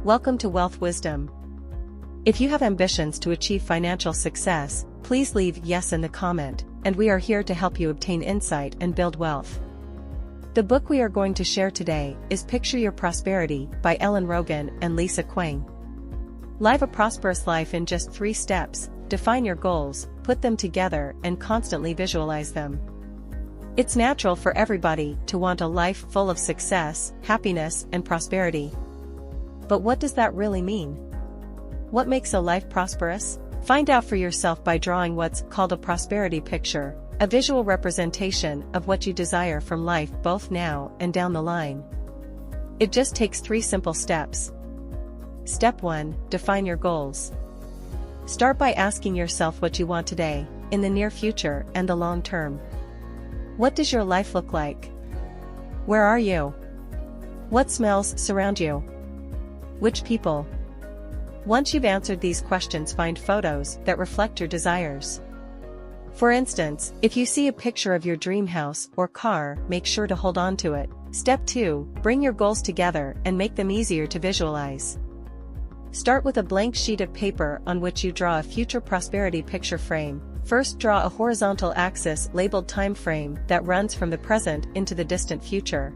Welcome to Wealth Wisdom. If you have ambitions to achieve financial success, please leave yes in the comment, and we are here to help you obtain insight and build wealth. The book we are going to share today is Picture Your Prosperity by Rogin and Lisa Kueng. Live a prosperous life in just 3 steps: define your goals, put them together, and constantly visualize them. It's natural for everybody to want a life full of success, happiness, and prosperity. But what does that really mean? What makes a life prosperous? Find out for yourself by drawing what's called a prosperity picture, a visual representation of what you desire from life both now and down the line. It just takes 3 simple steps. Step 1. Define your goals. Start by asking yourself what you want today, in the near future and the long term. What does your life look like? Where are you? What smells surround you? Which people? Once you've answered these questions, find photos that reflect your desires. For instance, if you see a picture of your dream house or car, make sure to hold on to it. Step 2. Bring your goals together and make them easier to visualize. Start with a blank sheet of paper on which you draw a future prosperity picture frame. First, draw a horizontal axis labeled time frame that runs from the present into the distant future.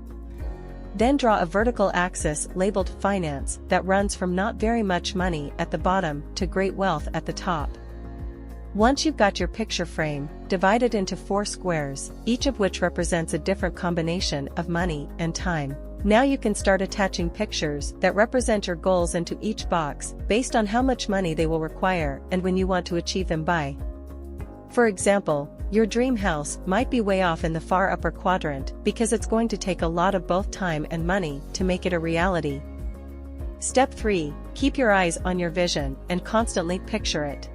Then draw a vertical axis labeled finance that runs from not very much money at the bottom to great wealth at the top. Once you've got your picture frame, divide it into 4 squares, each of which represents a different combination of money and time. Now you can start attaching pictures that represent your goals into each box, based on how much money they will require and when you want to achieve them by. For example, your dream house might be way off in the far upper quadrant because it's going to take a lot of both time and money to make it a reality. Step 3. Keep your eyes on your vision and constantly picture it.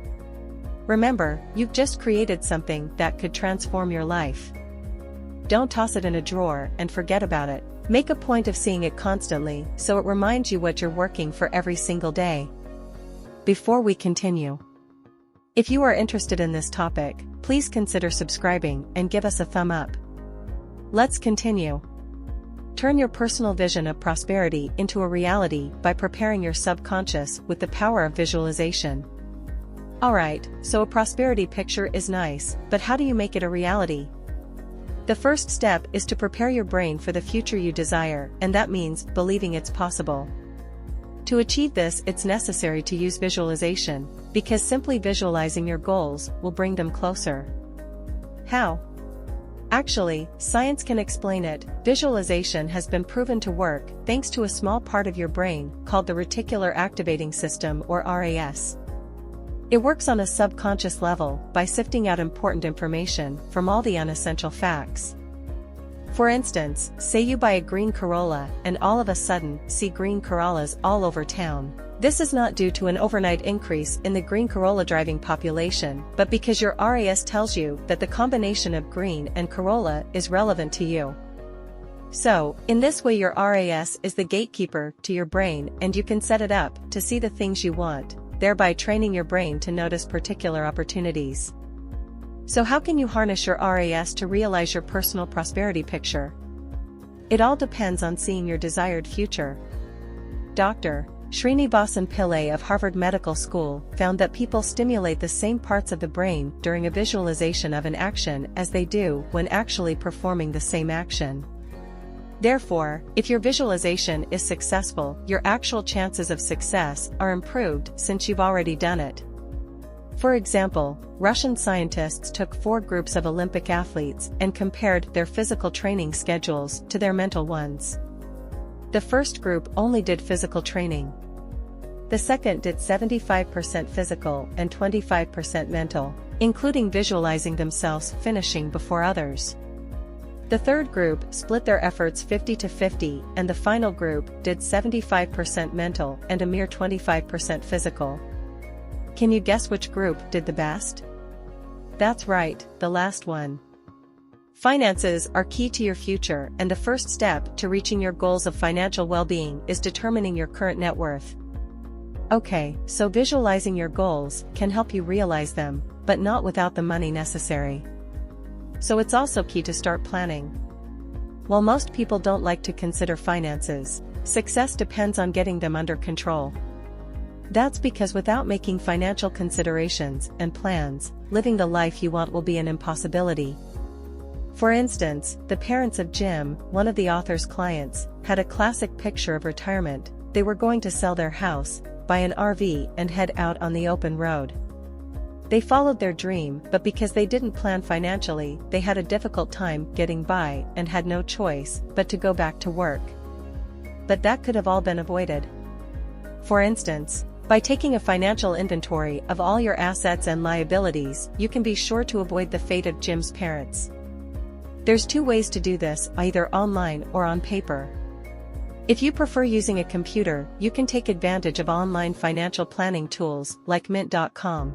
Remember, you've just created something that could transform your life. Don't toss it in a drawer and forget about it. Make a point of seeing it constantly so it reminds you what you're working for every single day. Before we continue, if you are interested in this topic, please consider subscribing and give us a thumb up. Let's continue. Turn your personal vision of prosperity into a reality by preparing your subconscious with the power of visualization. Alright, so a prosperity picture is nice, but how do you make it a reality? The first step is to prepare your brain for the future you desire, and that means believing it's possible. To achieve this, it's necessary to use visualization, because simply visualizing your goals will bring them closer. How? Actually, science can explain it. Visualization has been proven to work thanks to a small part of your brain called the reticular activating system, or RAS. It works on a subconscious level by sifting out important information from all the unessential facts. For instance, say you buy a green Corolla and all of a sudden see green Corollas all over town. This is not due to an overnight increase in the green Corolla driving population, but because your RAS tells you that the combination of green and Corolla is relevant to you. So, in this way your RAS is the gatekeeper to your brain and you can set it up to see the things you want, thereby training your brain to notice particular opportunities. So how can you harness your RAS to realize your personal prosperity picture? It all depends on seeing your desired future. Dr. Srinivasan Pillai of Harvard Medical School found that people stimulate the same parts of the brain during a visualization of an action as they do when actually performing the same action. Therefore, if your visualization is successful, your actual chances of success are improved since you've already done it. For example, Russian scientists took 4 groups of Olympic athletes and compared their physical training schedules to their mental ones. The first group only did physical training. The second did 75% physical and 25% mental, including visualizing themselves finishing before others. The third group split their efforts 50-50, and the final group did 75% mental and a mere 25% physical. Can you guess which group did the best? That's right, the last one. Finances are key to your future, and the first step to reaching your goals of financial well-being is determining your current net worth. Okay, so visualizing your goals can help you realize them, but not without the money necessary. So it's also key to start planning. While most people don't like to consider finances, success depends on getting them under control. That's because without making financial considerations and plans, living the life you want will be an impossibility. For instance, the parents of Jim, one of the author's clients, had a classic picture of retirement. They were going to sell their house, buy an RV, and head out on the open road. They followed their dream, but because they didn't plan financially, they had a difficult time getting by and had no choice but to go back to work. But that could have all been avoided. For instance, by taking a financial inventory of all your assets and liabilities, you can be sure to avoid the fate of Jim's parents. There's two ways to do this, either online or on paper. If you prefer using a computer, you can take advantage of online financial planning tools like mint.com.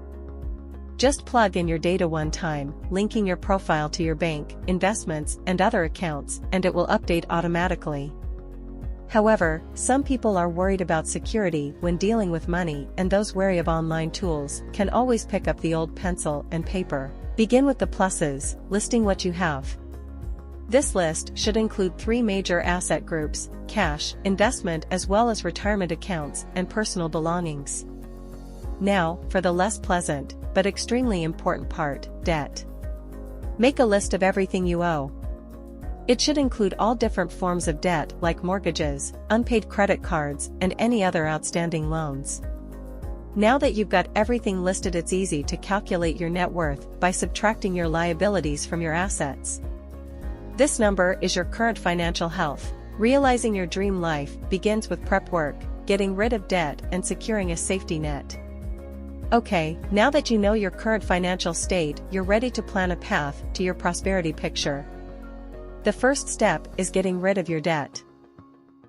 Just plug in your data one time, linking your profile to your bank, investments, and other accounts, and it will update automatically. However, some people are worried about security when dealing with money, and those wary of online tools can always pick up the old pencil and paper. Begin with the pluses, listing what you have. This list should include 3 major asset groups: cash, investment, as well as retirement accounts and personal belongings. Now, for the less pleasant, but extremely important part, debt. Make a list of everything you owe. It should include all different forms of debt like mortgages, unpaid credit cards, and any other outstanding loans. Now that you've got everything listed, it's easy to calculate your net worth by subtracting your liabilities from your assets. This number is your current financial health. Realizing your dream life begins with prep work, getting rid of debt, and securing a safety net. Okay, now that you know your current financial state, you're ready to plan a path to your prosperity picture. The first step is getting rid of your debt.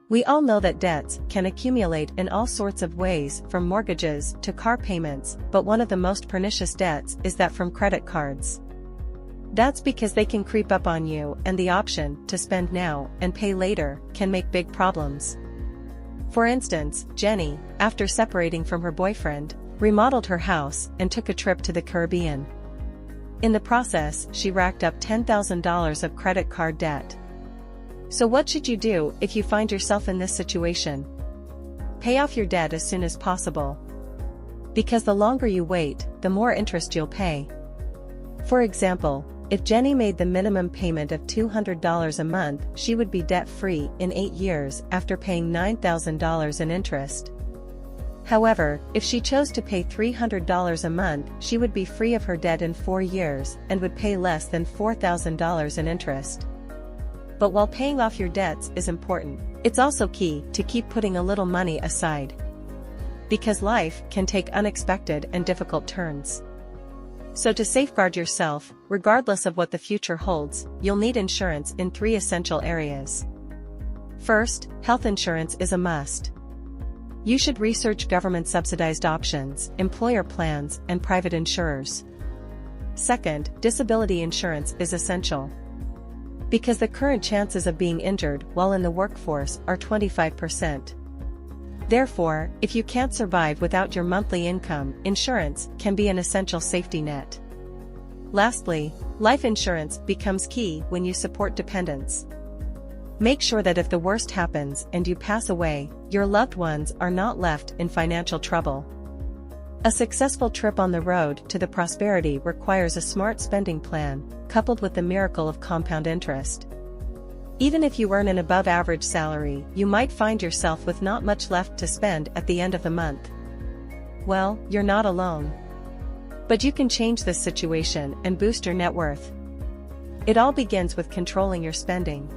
We all know that debts can accumulate in all sorts of ways, from mortgages to car payments, but one of the most pernicious debts is that from credit cards. That's because they can creep up on you, and the option to spend now and pay later can make big problems. For instance, Jenny, after separating from her boyfriend, remodeled her house and took a trip to the Caribbean. In the process, she racked up $10,000 of credit card debt. So what should you do if you find yourself in this situation? Pay off your debt as soon as possible. Because the longer you wait, the more interest you'll pay. For example, if Jenny made the minimum payment of $200 a month, she would be debt-free in 8 years after paying $9,000 in interest. However, if she chose to pay $300 a month, she would be free of her debt in 4 years and would pay less than $4,000 in interest. But while paying off your debts is important, it's also key to keep putting a little money aside. Because life can take unexpected and difficult turns. So to safeguard yourself, regardless of what the future holds, you'll need insurance in 3 essential areas. First, health insurance is a must. You should research government-subsidized options, employer plans, and private insurers. Second, disability insurance is essential. Because the current chances of being injured while in the workforce are 25%. Therefore, if you can't survive without your monthly income, insurance can be an essential safety net. Lastly, life insurance becomes key when you support dependents. Make sure that if the worst happens and you pass away, your loved ones are not left in financial trouble. A successful trip on the road to the prosperity requires a smart spending plan, coupled with the miracle of compound interest. Even if you earn an above-average salary, you might find yourself with not much left to spend at the end of the month. Well, you're not alone. But you can change this situation and boost your net worth. It all begins with controlling your spending.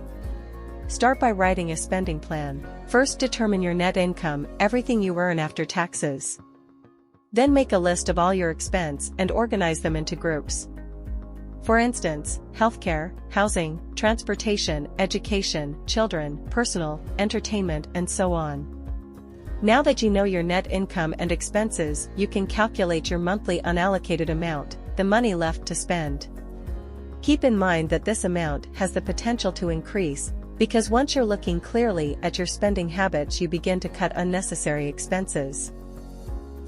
Start by writing a spending plan. First, determine your net income, everything you earn after taxes. Then make a list of all your expenses and organize them into groups. For instance, healthcare, housing, transportation, education, children, personal, entertainment, and so on. Now that you know your net income and expenses, you can calculate your monthly unallocated amount, the money left to spend. Keep in mind that this amount has the potential to increase, because once you're looking clearly at your spending habits, you begin to cut unnecessary expenses.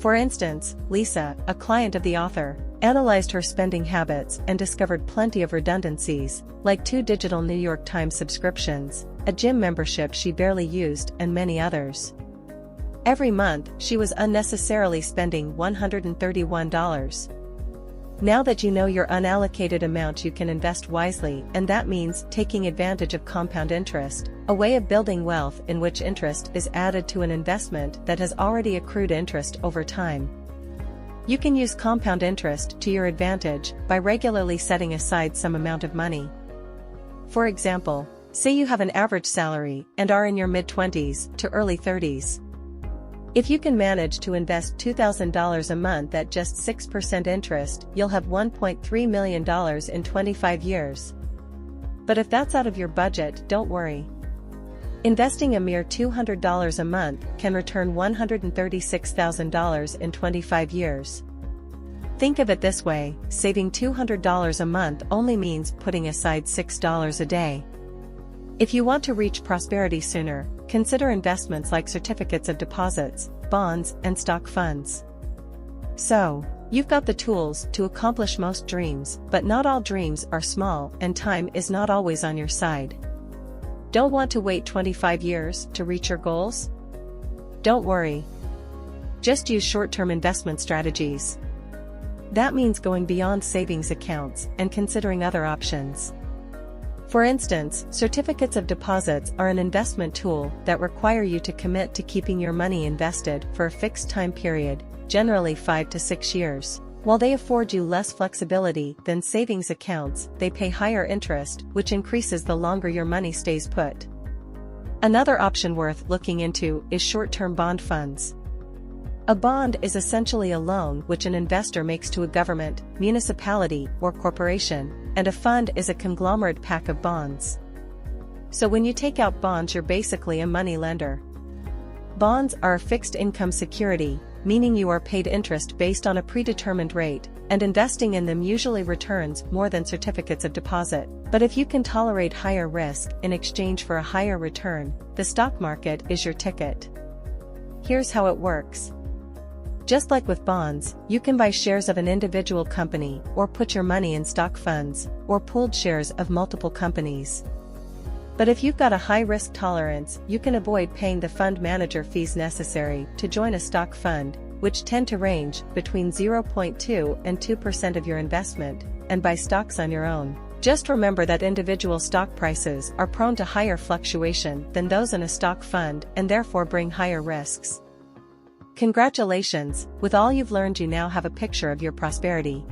For instance, Lisa, a client of the author, analyzed her spending habits and discovered plenty of redundancies, like 2 digital New York Times subscriptions, a gym membership she barely used, and many others. Every month, she was unnecessarily spending $131. Now that you know your unallocated amount, you can invest wisely, and that means taking advantage of compound interest, a way of building wealth in which interest is added to an investment that has already accrued interest over time. You can use compound interest to your advantage by regularly setting aside some amount of money. For example, say you have an average salary and are in your mid-20s to early 30s. If you can manage to invest $2,000 a month at just 6% interest, you'll have $1.3 million in 25 years. But if that's out of your budget, don't worry. Investing a mere $200 a month can return $136,000 in 25 years. Think of it this way, saving $200 a month only means putting aside $6 a day. If you want to reach prosperity sooner, consider investments like certificates of deposits, bonds, and stock funds. So, you've got the tools to accomplish most dreams, but not all dreams are small, and time is not always on your side. Don't want to wait 25 years to reach your goals? Don't worry. Just use short-term investment strategies. That means going beyond savings accounts and considering other options. For instance, certificates of deposits are an investment tool that require you to commit to keeping your money invested for a fixed time period, generally 5 to 6 years. While they afford you less flexibility than savings accounts, they pay higher interest, which increases the longer your money stays put. Another option worth looking into is short-term bond funds. A bond is essentially a loan which an investor makes to a government, municipality, or corporation, and a fund is a conglomerate pack of bonds. So when you take out bonds, you're basically a money lender. Bonds are a fixed income security, meaning you are paid interest based on a predetermined rate, and investing in them usually returns more than certificates of deposit. But if you can tolerate higher risk in exchange for a higher return, the stock market is your ticket. Here's how it works. Just like with bonds, you can buy shares of an individual company, or put your money in stock funds, or pooled shares of multiple companies. But if you've got a high risk tolerance, you can avoid paying the fund manager fees necessary to join a stock fund, which tend to range between 0.2 and 2% of your investment, and buy stocks on your own. Just remember that individual stock prices are prone to higher fluctuation than those in a stock fund and therefore bring higher risks. Congratulations, with all you've learned you now have a picture of your prosperity.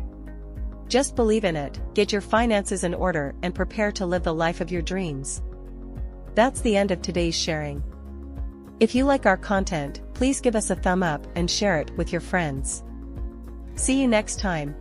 Just believe in it, get your finances in order and prepare to live the life of your dreams. That's the end of today's sharing. If you like our content, please give us a thumb up and share it with your friends. See you next time.